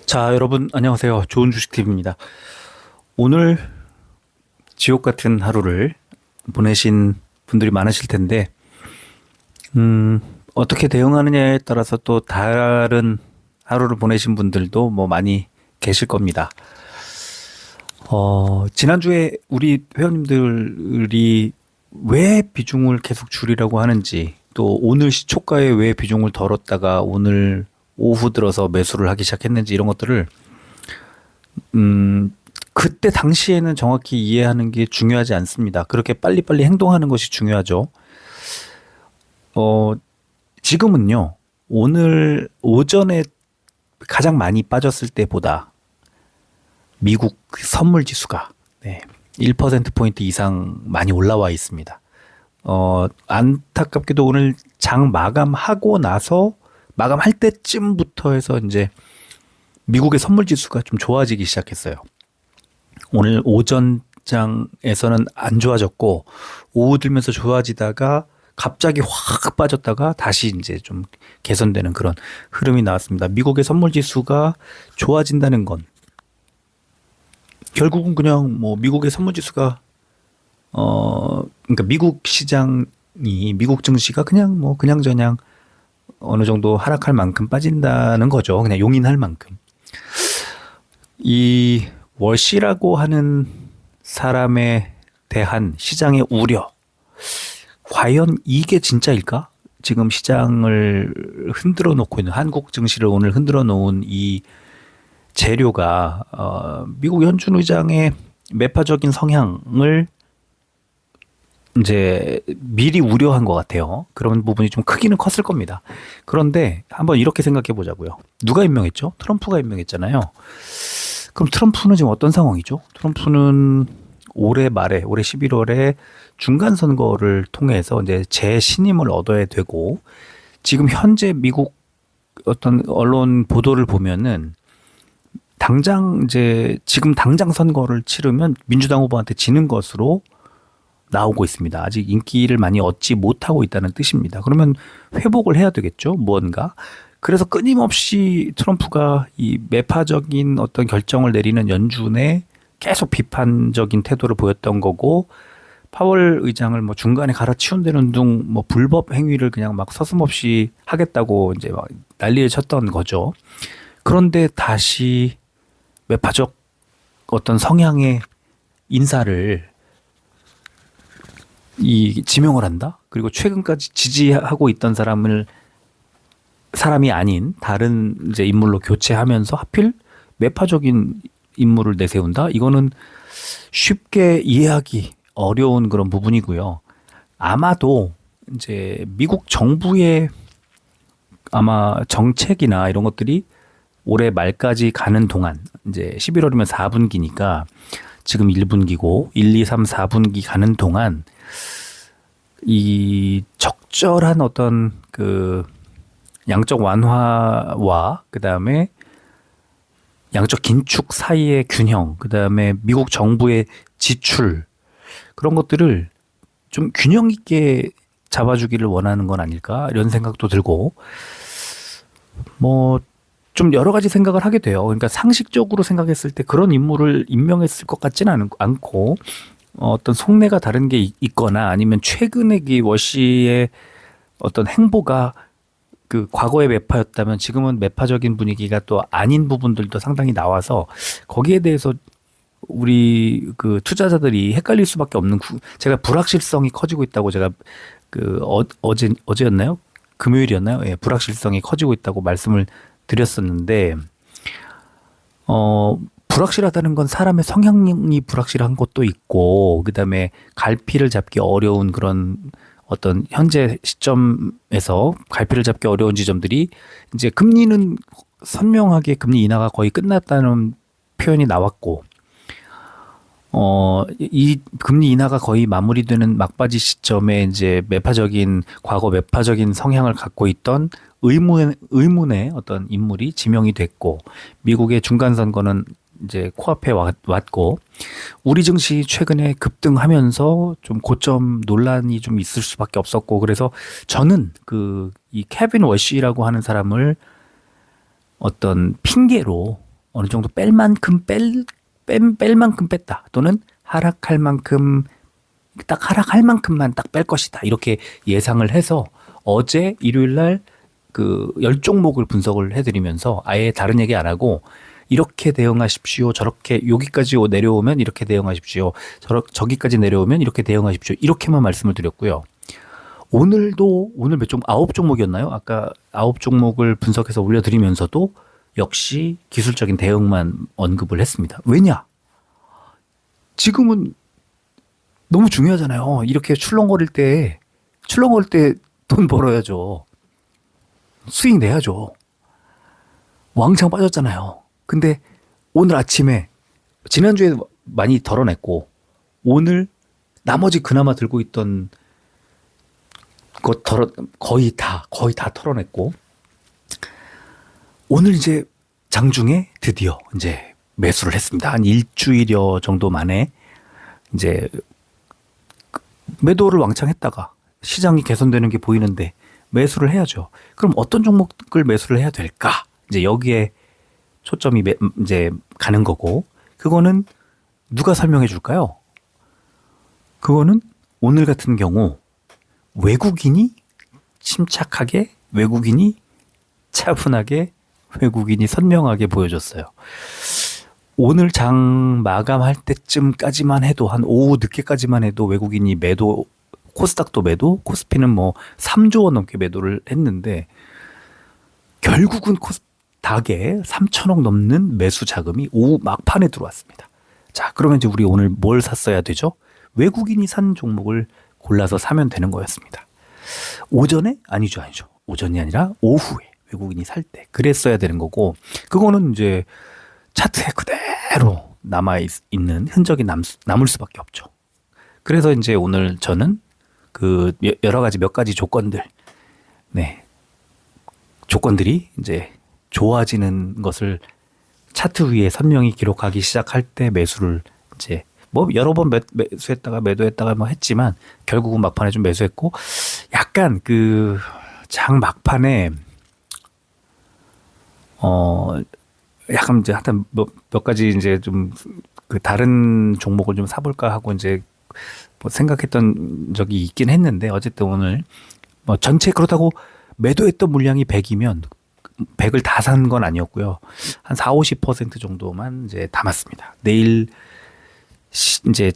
자, 여러분 안녕하세요. 좋은 주식 팁입니다. 오늘 지옥 같은 하루를 보내신 분들이 많으실 텐데, 어떻게 대응하느냐에 따라서 또 다른 하루를 보내신 분들도 뭐 많이 계실 겁니다. 지난주에 우리 회원님들이 왜 비중을 계속 줄이라고 하는지, 또 오늘 시초가에 왜 비중을 덜었다가 오늘 오후 들어서 매수를 하기 시작했는지 이런 것들을 그때 당시에는 정확히 이해하는 게 중요하지 않습니다. 그렇게 빨리빨리 행동하는 것이 중요하죠. 어, 지금은요, 오늘 오전에 가장 많이 빠졌을 때보다 미국 선물 지수가 1%포인트 이상 많이 올라와 있습니다. 안타깝게도 오늘 장 마감하고 나서 마감할 때쯤부터 해서 이제 미국의 선물 지수가 좀 좋아지기 시작했어요. 오늘 오전장에서는 안 좋아졌고 오후 들면서 좋아지다가 갑자기 확 빠졌다가 다시 이제 좀 개선되는 그런 흐름이 나왔습니다. 미국의 선물 지수가 좋아진다는 건 결국은 그냥 뭐 미국의 선물 지수가 그러니까 미국 시장이 미국 증시가 그냥 뭐 그냥저냥 어느 정도 하락할 만큼 빠진다는 거죠. 그냥 용인할 만큼. 이 월시라고 하는 사람에 대한 시장의 우려. 과연 이게 진짜일까? 지금 시장을 흔들어 놓고 있는 한국 증시를 오늘 흔들어 놓은 이 재료가 미국 연준 의장의 매파적인 성향을 이제 미리 우려한 것 같아요. 그런 부분이 좀 크기는 컸을 겁니다. 그런데 한번 이렇게 생각해 보자고요. 누가 임명했죠? 트럼프가 임명했잖아요. 그럼 트럼프는 지금 어떤 상황이죠? 트럼프는 올해 말에, 올해 11월에 중간 선거를 통해서 이제 재신임을 얻어야 되고, 지금 현재 미국 어떤 언론 보도를 보면은 당장 이제 지금 당장 선거를 치르면 민주당 후보한테 지는 것으로 나오고 있습니다. 아직 인기를 많이 얻지 못하고 있다는 뜻입니다. 그러면 회복을 해야 되겠죠, 무언가. 그래서 끊임없이 트럼프가 이 매파적인 어떤 결정을 내리는 연준에 계속 비판적인 태도를 보였던 거고, 파월 의장을 뭐 중간에 갈아치운다는 등 뭐 불법 행위를 그냥 막 서슴없이 하겠다고 이제 막 난리를 쳤던 거죠. 그런데 다시 매파적 어떤 성향의 인사를 지명을 한다? 그리고 최근까지 지지하고 있던 사람이 아닌 다른 이제 인물로 교체하면서 하필 매파적인 인물을 내세운다? 이거는 쉽게 이해하기 어려운 그런 부분이고요. 아마도 이제 미국 정부의 아마 정책이나 이런 것들이 올해 말까지 가는 동안, 이제 11월이면 4분기니까 지금 1분기고 1, 2, 3, 4분기 가는 동안 이 적절한 어떤 그 양적 완화와 그다음에 양적 긴축 사이의 균형, 그다음에 미국 정부의 지출, 그런 것들을 좀 균형 있게 잡아주기를 원하는 건 아닐까 이런 생각도 들고, 뭐 좀 여러 가지 생각을 하게 돼요. 그러니까 상식적으로 생각했을 때 그런 인물을 임명했을 것 같지는 않고, 어떤 속내가 다른 게 있거나 아니면 최근에 이 워시의 어떤 행보가 그 과거의 매파였다면 지금은 매파적인 분위기가 또 아닌 부분들도 상당히 나와서 거기에 대해서 우리 그 투자자들이 헷갈릴 수밖에 없는, 제가 불확실성이 커지고 있다고, 제가 그 어제였나요? 금요일이었나요? 예, 불확실성이 커지고 있다고 말씀을 드렸었는데, 불확실하다는 건 사람의 성향이 불확실한 것도 있고, 그 다음에 갈피를 잡기 어려운 그런 어떤 현재 시점에서 갈피를 잡기 어려운 지점들이, 이제 금리는 선명하게 금리 인하가 거의 끝났다는 표현이 나왔고, 이 금리 인하가 거의 마무리되는 막바지 시점에 이제 과거 매파적인 성향을 갖고 있던 의문의 어떤 인물이 지명이 됐고, 미국의 중간 선거는 이제 코앞에 왔고, 우리 증시 최근에 급등하면서 좀 고점 논란이 좀 있을 수밖에 없었고, 그래서 저는 이 케빈 워시라고 하는 사람을 어떤 핑계로 어느 정도 뺄 만큼 뺄 만큼 뺐다. 또는 하락할 만큼 딱 하락할 만큼만 딱 뺄 것이다. 이렇게 예상을 해서 어제 일요일 날 그 10종목을 분석을 해드리면서 아예 다른 얘기 안 하고 이렇게 대응하십시오. 저렇게 여기까지 내려오면 이렇게 대응하십시오. 저기까지 내려오면 이렇게 대응하십시오. 이렇게만 말씀을 드렸고요. 오늘도 오늘 몇 종 9종목이었나요? 아까 9종목을 분석해서 올려드리면서도 역시 기술적인 대응만 언급을 했습니다. 왜냐? 지금은 너무 중요하잖아요. 이렇게 출렁거릴 때 돈 벌어야죠. 수익 내야죠. 왕창 빠졌잖아요. 근데 오늘 아침에 지난주에 많이 덜어냈고 오늘 나머지 그나마 들고 있던 것 거의 다 털어냈고 오늘 이제 장중에 드디어 이제 매수를 했습니다. 한 일주일여 정도 만에 이제 매도를 왕창 했다가 시장이 개선되는 게 보이는데 매수를 해야죠. 그럼 어떤 종목을 매수를 해야 될까? 이제 여기에 초점이 이제 가는 거고, 그거는 누가 설명해 줄까요? 그거는 오늘 같은 경우 외국인이 침착하게, 외국인이 차분하게, 외국인이 선명하게 보여줬어요. 오늘 장 마감할 때쯤까지만 해도 한 오후 늦게까지만 해도 외국인이 매도, 코스닥도 매도, 코스피는 뭐 3조 원 넘게 매도를 했는데 결국은 코스닥에 3천억 넘는 매수 자금이 오후 막판에 들어왔습니다. 자, 그러면 이제 우리 오늘 뭘 샀어야 되죠? 외국인이 산 종목을 골라서 사면 되는 거였습니다. 오전에? 아니죠. 오전이 아니라 오후에 외국인이 살 때 그랬어야 되는 거고, 그거는 이제 차트에 그대로 남아있는 흔적이 남을 수밖에 없죠. 그래서 이제 오늘 저는 그 여러 가지 몇 가지 조건들, 네, 조건들이 이제 좋아지는 것을 차트 위에 선명히 기록하기 시작할 때 매수를 이제 뭐 여러 번 매수했다가 매도했다가 뭐 했지만 결국은 막판에 좀 매수했고, 약간 그 장 막판에 약간 이제 하여튼 몇 가지 이제 좀 그 다른 종목을 좀 사볼까 하고 이제 뭐 생각했던 적이 있긴 했는데, 어쨌든 오늘 뭐 전체 그렇다고 매도했던 물량이 100이면 100을 다 산 건 아니었고요. 한 40-50% 정도만 이제 담았습니다. 내일 이제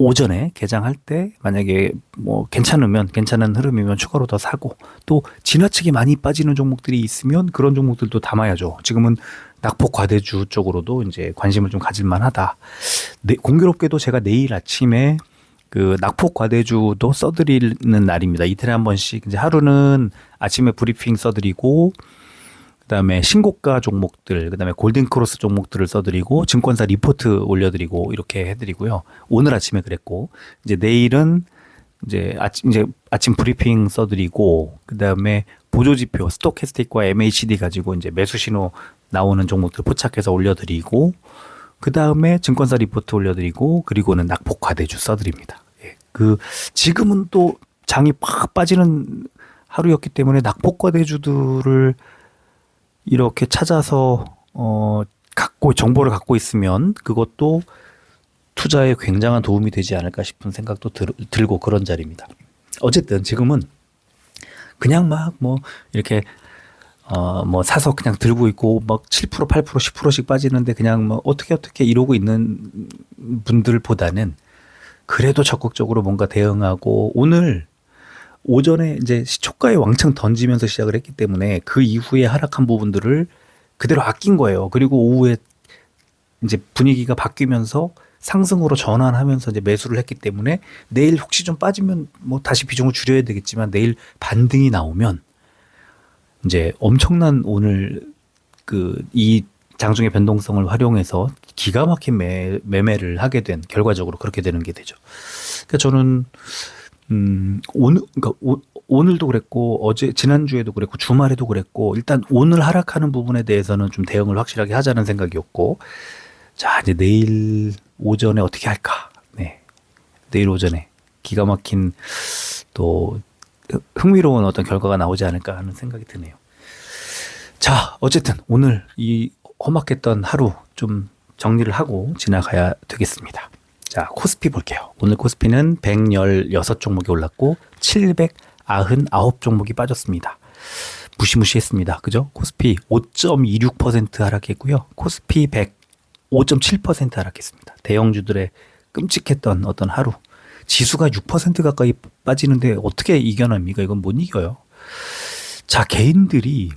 오전에 개장할 때 만약에 뭐 괜찮은 흐름이면 추가로 더 사고, 또 지나치게 많이 빠지는 종목들이 있으면 그런 종목들도 담아야죠. 지금은 낙폭 과대주 쪽으로도 이제 관심을 좀 가질 만하다. 공교롭게도 제가 내일 아침에 그 낙폭 과대주도 써드리는 날입니다. 이틀에 한 번씩 이제 하루는 아침에 브리핑 써드리고, 그다음에 신고가 종목들, 그다음에 골든크로스 종목들을 써드리고, 증권사 리포트 올려드리고 이렇게 해드리고요. 오늘 아침에 그랬고, 이제 내일은 이제 아침 브리핑 써드리고, 그다음에 보조지표 스톡캐스틱과 MACD 가지고 이제 매수 신호 나오는 종목들 포착해서 올려드리고, 그다음에 증권사 리포트 올려드리고, 그리고는 낙폭 과대주 써드립니다. 예. 지금은 또 장이 팍 빠지는 하루였기 때문에 낙폭 과대주들을 이렇게 찾아서 정보를 갖고 있으면 그것도 투자에 굉장한 도움이 되지 않을까 싶은 생각도 들고 그런 자리입니다. 어쨌든 지금은 그냥 막 뭐 이렇게 뭐 사서 그냥 들고 있고 막 7%, 8%, 10%씩 빠지는데 그냥 뭐 어떻게 이러고 있는 분들보다는 그래도 적극적으로 뭔가 대응하고, 오늘 오전에 이제 시초가에 왕창 던지면서 시작을 했기 때문에 그 이후에 하락한 부분들을 그대로 아낀 거예요. 그리고 오후에 이제 분위기가 바뀌면서 상승으로 전환하면서 이제 매수를 했기 때문에 내일 혹시 좀 빠지면 뭐 다시 비중을 줄여야 되겠지만, 내일 반등이 나오면 이제 엄청난 오늘 이 장중의 변동성을 활용해서 기가 막힌 매매를 하게 된, 결과적으로 그렇게 되는 게 되죠. 그러니까 저는 오늘도 그랬고, 지난주에도 그랬고, 주말에도 그랬고, 일단 오늘 하락하는 부분에 대해서는 좀 대응을 확실하게 하자는 생각이었고, 자, 이제 내일 오전에 어떻게 할까? 네. 내일 오전에 기가 막힌 또 흥미로운 어떤 결과가 나오지 않을까 하는 생각이 드네요. 자, 어쨌든 오늘 이 험악했던 하루 좀 정리를 하고 지나가야 되겠습니다. 자, 코스피 볼게요. 오늘 코스피는 116종목이 올랐고 799 종목이 빠졌습니다. 무시무시했습니다. 그죠? 코스피 5.26% 하락했고요. 코스피 100 5.7% 하락했습니다. 대형주들의 끔찍했던 어떤 하루. 지수가 6% 가까이 빠지는데 어떻게 이겨냅니까? 이건 못 이겨요. 자, 개인들이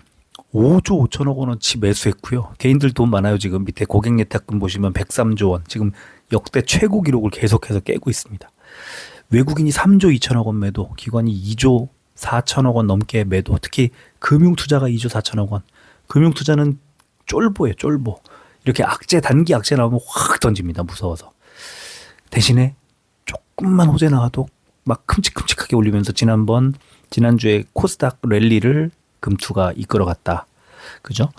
5조 5천억 원어치 매수했고요. 개인들 돈 많아요. 지금 밑에 고객예탁금 보시면 103조 원. 지금 역대 최고 기록을 계속해서 깨고 있습니다. 외국인이 3조 2천억 원 매도, 기관이 2조 4천억 원 넘게 매도. 특히 금융투자가 2조 4천억 원. 금융투자는 쫄보예요. 쫄보. 이렇게 단기 악재 나오면 확 던집니다. 무서워서. 대신에 조금만 호재 나와도 막 큼직큼직하게 올리면서 지난주에 코스닥 랠리를 금투가 이끌어갔다. 그죠?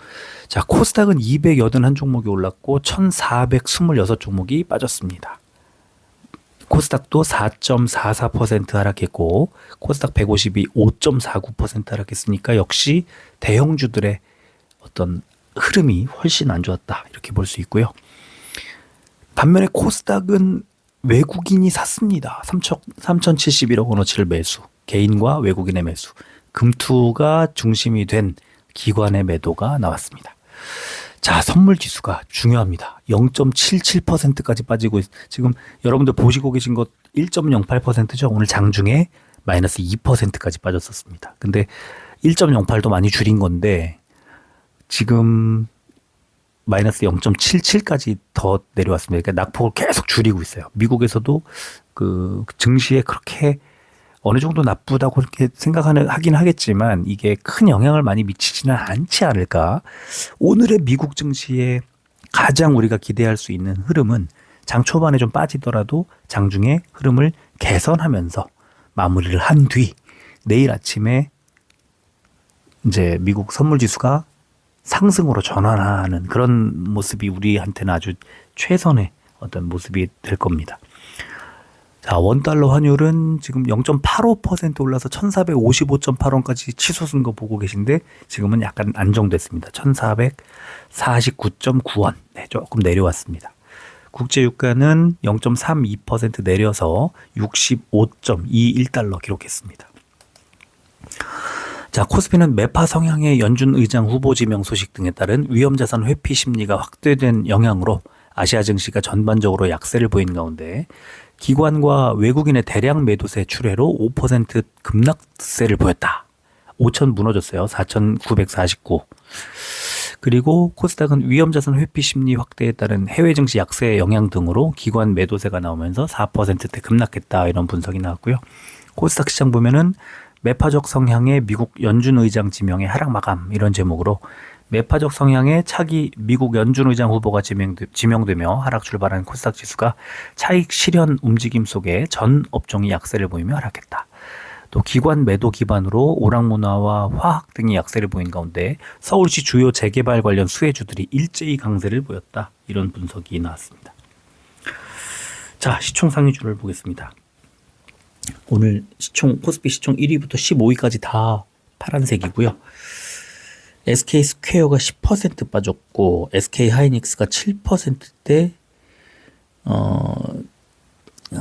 자, 코스닥은 281종목이 올랐고 1426종목이 빠졌습니다. 코스닥도 4.44% 하락했고 코스닥 150이 5.49% 하락했으니까 역시 대형주들의 어떤 흐름이 훨씬 안 좋았다. 이렇게 볼 수 있고요. 반면에 코스닥은 외국인이 샀습니다. 3,071억 원어치를 매수. 개인과 외국인의 매수. 금투가 중심이 된 기관의 매도가 나왔습니다. 자, 선물 지수가 중요합니다. 0.77%까지 빠지고 지금 여러분들 보시고 계신 것 1.08%죠. 오늘 장중에 마이너스 2%까지 빠졌었습니다. 근데 1.08도 많이 줄인 건데 지금 마이너스 0.77까지 더 내려왔습니다. 그러니까 낙폭을 계속 줄이고 있어요. 미국에서도 그 증시에 그렇게 어느 정도 나쁘다고 그렇게 하긴 하겠지만 이게 큰 영향을 많이 미치지는 않지 않을까. 오늘의 미국 증시에 가장 우리가 기대할 수 있는 흐름은 장 초반에 좀 빠지더라도 장중에 흐름을 개선하면서 마무리를 한 뒤 내일 아침에 이제 미국 선물 지수가 상승으로 전환하는 그런 모습이 우리한테는 아주 최선의 어떤 모습이 될 겁니다. 자, 원달러 환율은 지금 0.85% 올라서 1455.8원까지 치솟은 거 보고 계신데 지금은 약간 안정됐습니다. 1449.9원. 네, 조금 내려왔습니다. 국제유가는 0.32% 내려서 65.21달러 기록했습니다. 자, 코스피는 매파 성향의 연준 의장 후보 지명 소식 등에 따른 위험자산 회피 심리가 확대된 영향으로 아시아 증시가 전반적으로 약세를 보인 가운데 기관과 외국인의 대량 매도세 출회로 5% 급락세를 보였다. 5천 무너졌어요. 4,949. 그리고 코스닥은 위험자산 회피 심리 확대에 따른 해외 증시 약세의 영향 등으로 기관 매도세가 나오면서 4%대 급락했다. 이런 분석이 나왔고요. 코스닥 시장 보면은 매파적 성향의 미국 연준 의장 지명의 하락 마감 이런 제목으로 매파적 성향의 차기 미국 연준 의장 후보가 지명되며 하락 출발한 코스닥 지수가 차익 실현 움직임 속에 전 업종이 약세를 보이며 하락했다. 또 기관 매도 기반으로 오락문화와 화학 등이 약세를 보인 가운데 서울시 주요 재개발 관련 수혜주들이 일제히 강세를 보였다. 이런 분석이 나왔습니다. 자, 시총 상위주를 보겠습니다. 오늘 코스피 시총 1위부터 15위까지 다 파란색이고요. SK 스퀘어가 10% 빠졌고 SK 하이닉스가 7%대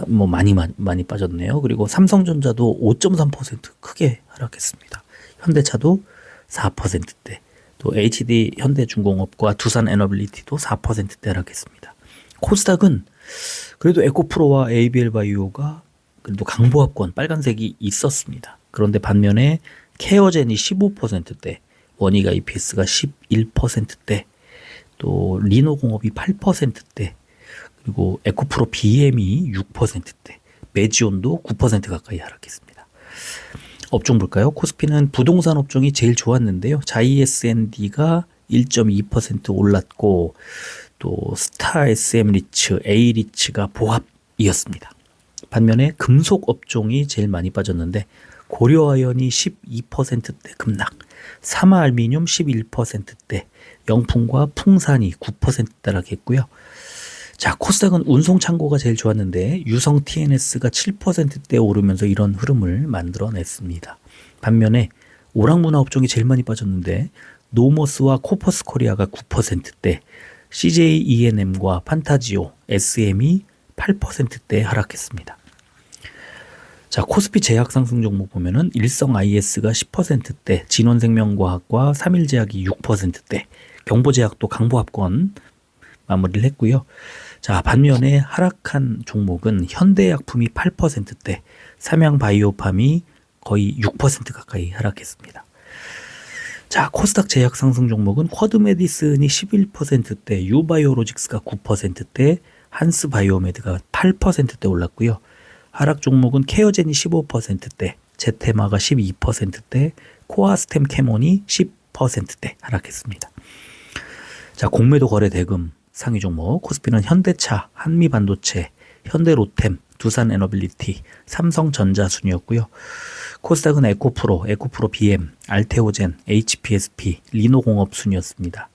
뭐 많이 빠졌네요. 그리고 삼성전자도 5.3% 크게 하락했습니다. 현대차도 4%대, 또 HD 현대중공업과 두산에너빌리티도 4%대 하락했습니다. 코스닥은 그래도 에코프로와 ABL 바이오가 그래도 강보합권 빨간색이 있었습니다. 그런데 반면에 케어젠이 15%대, 원익 IPS가 11%대, 또 리노공업이 8%대, 그리고 에코프로 BM이 6%대, 메지온도 9% 가까이 하락했습니다. 업종 볼까요? 코스피는 부동산 업종이 제일 좋았는데요. 자이SND가 1.2% 올랐고 또 스타 SM 리츠, A 리츠가 보합이었습니다. 반면에 금속 업종이 제일 많이 빠졌는데 고려아연이 12%대 급락, 사마알미늄 11%대, 영풍과 풍산이 9% 하락했고요. 자, 코스닥은 운송창고가 제일 좋았는데 유성 TNS가 7%대 오르면서 이런 흐름을 만들어냈습니다. 반면에 오락문화 업종이 제일 많이 빠졌는데 노모스와 코퍼스 코리아가 9%대, CJ E&M과 판타지오, SM이 8%대 하락했습니다. 자, 코스피 제약 상승 종목 보면은 일성 IS가 10%대, 진원생명과학과 삼일제약이 6%대, 경보제약도 강보합권 마무리를 했고요. 자, 반면에 하락한 종목은 현대약품이 8%대, 삼양바이오팜이 거의 6% 가까이 하락했습니다. 자, 코스닥 제약 상승 종목은 쿼드메디슨이 11%대, 유바이오로직스가 9%대, 한스바이오메드가 8%대 올랐고요. 하락 종목은 케어젠이 15%대, 제테마가 12%대, 코아스템 캐몬이 10%대 하락했습니다. 자, 공매도 거래 대금 상위 종목 코스피는 현대차, 한미반도체, 현대로템, 두산에너빌리티, 삼성전자 순이었고요. 코스닥은 에코프로, 에코프로 BM, 알테오젠, HPSP, 리노공업 순이었습니다.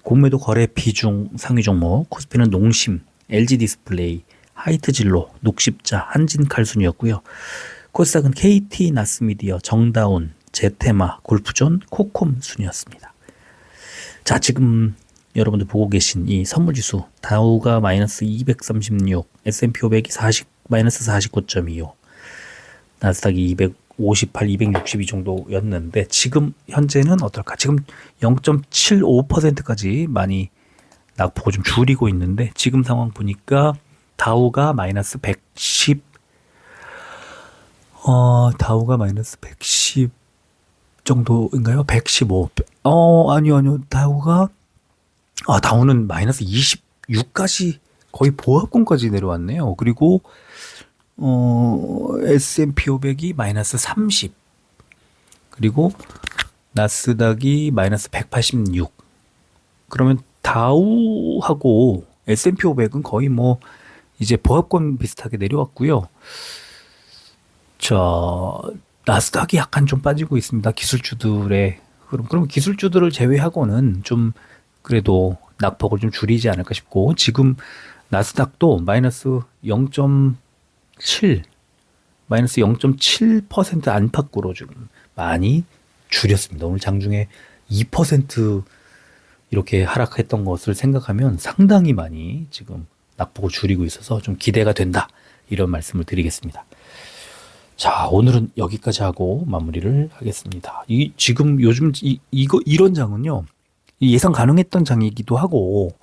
공매도 거래 비중 상위 종목 코스피는 농심, LG디스플레이, 하이트진로, 녹십자, 한진칼 순이었고요. 코스닥은 KT 나스미디어, 정다운, 제테마, 골프존, 코콤 순이었습니다. 자, 지금 여러분들 보고 계신 이 선물지수 다우가 마이너스 236, S&P 500이 40, 마이너스 49.25, 나스닥이 258, 262 정도였는데 지금 현재는 어떨까? 지금 0.75%까지 많이 낙폭을 좀 줄이고 있는데 지금 상황 보니까 다우가 마이너스 110, 다우가 마이너스 110 정도인가요? 115. 아니요. 다우는 마이너스 26까지 거의 보합권까지 내려왔네요. 그리고 S&P 500이 마이너스 30. 그리고 나스닥이 마이너스 186. 그러면 다우하고 S&P 500은 거의 뭐 이제 보합권 비슷하게 내려왔고요. 자, 나스닥이 약간 좀 빠지고 있습니다. 기술주들의 흐름. 그럼 기술주들을 제외하고는 좀 그래도 낙폭을 좀 줄이지 않을까 싶고 지금 나스닥도 마이너스 0.7 마이너스 0.7% 안팎으로 좀 많이 줄였습니다. 오늘 장중에 2% 이렇게 하락했던 것을 생각하면 상당히 많이 지금 낙폭을 줄이고 있어서 좀 기대가 된다. 이런 말씀을 드리겠습니다. 자, 오늘은 여기까지 하고 마무리를 하겠습니다. 지금 요즘 이런 장은요. 예상 가능했던 장이기도 하고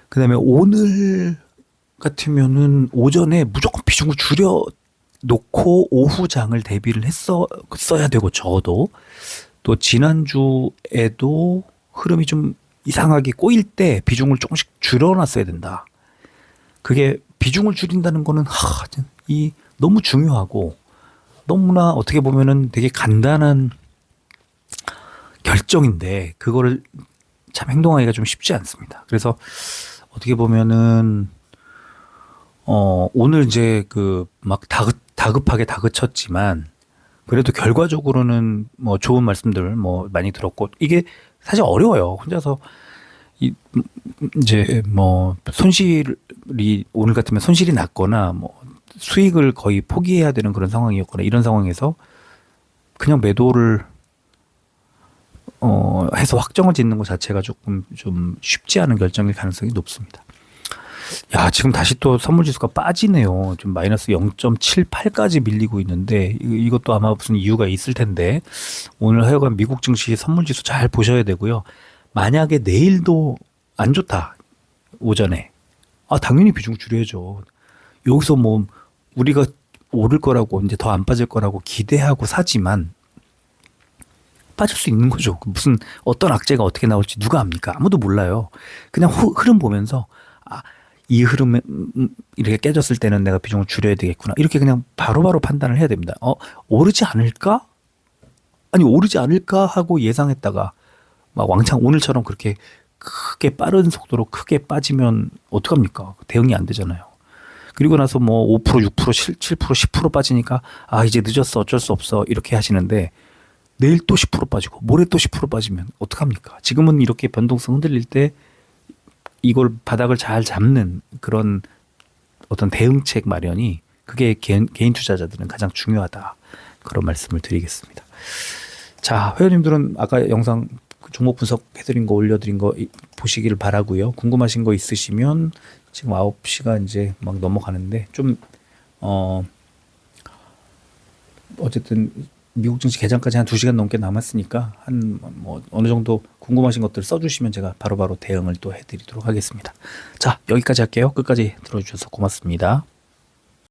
그다음에 오늘 같으면은 오전에 무조건 비중을 줄여 놓고 오후 장을 대비를 했어야 되고 저도 또 지난주에도 흐름이 좀 이상하게 꼬일 때 비중을 조금씩 줄여놨어야 된다. 그게 비중을 줄인다는 거는 너무 중요하고 너무나 어떻게 보면은 되게 간단한 결정인데 그거를 참 행동하기가 좀 쉽지 않습니다. 그래서 어떻게 보면은 오늘 이제 막 다급하게 다그쳤지만 그래도 결과적으로는 뭐 좋은 말씀들 뭐 많이 들었고 이게 사실 어려워요. 혼자서 이제 뭐 손실이 오늘 같으면 손실이 났거나 뭐 수익을 거의 포기해야 되는 그런 상황이었거나 이런 상황에서 그냥 매도를 해서 확정을 짓는 것 자체가 조금 좀 쉽지 않은 결정일 가능성이 높습니다. 야, 지금 다시 또 선물지수가 빠지네요. 좀 마이너스 0.78까지 밀리고 있는데 이것도 아마 무슨 이유가 있을 텐데 오늘 하여간 미국 증시 선물지수 잘 보셔야 되고요. 만약에 내일도 안 좋다 오전에 당연히 비중 줄여야죠. 여기서 뭐 우리가 오를 거라고 이제 더 안 빠질 거라고 기대하고 사지만 빠질 수 있는 거죠. 무슨 어떤 악재가 어떻게 나올지 누가 압니까? 아무도 몰라요. 그냥 흐름 보면서 이 흐름에 이렇게 깨졌을 때는 내가 비중을 줄여야 되겠구나. 이렇게 그냥 바로바로 판단을 해야 됩니다. 오르지 않을까? 아니 오르지 않을까 하고 예상했다가 막 왕창 오늘처럼 그렇게 크게 빠른 속도로 크게 빠지면 어떡합니까? 대응이 안 되잖아요. 그리고 나서 뭐 5%, 6%, 7%, 10% 빠지니까 이제 늦었어 어쩔 수 없어 이렇게 하시는데 내일 또 10% 빠지고 모레 또 10% 빠지면 어떡합니까? 지금은 이렇게 변동성 흔들릴 때 이걸 바닥을 잘 잡는 그런 어떤 대응책 마련이 그게 개인 투자자들은 가장 중요하다. 그런 말씀을 드리겠습니다. 자, 회원님들은 아까 영상 종목 분석해드린 거 올려드린 거 보시기를 바라고요. 궁금하신 거 있으시면 지금 9시가 이제 막 넘어가는데 좀 어쨌든 미국 증시 개장까지 한 2시간 넘게 남았으니까 한 뭐 어느 정도 궁금하신 것들 써주시면 제가 바로바로 대응을 또 해드리도록 하겠습니다. 자, 여기까지 할게요. 끝까지 들어주셔서 고맙습니다.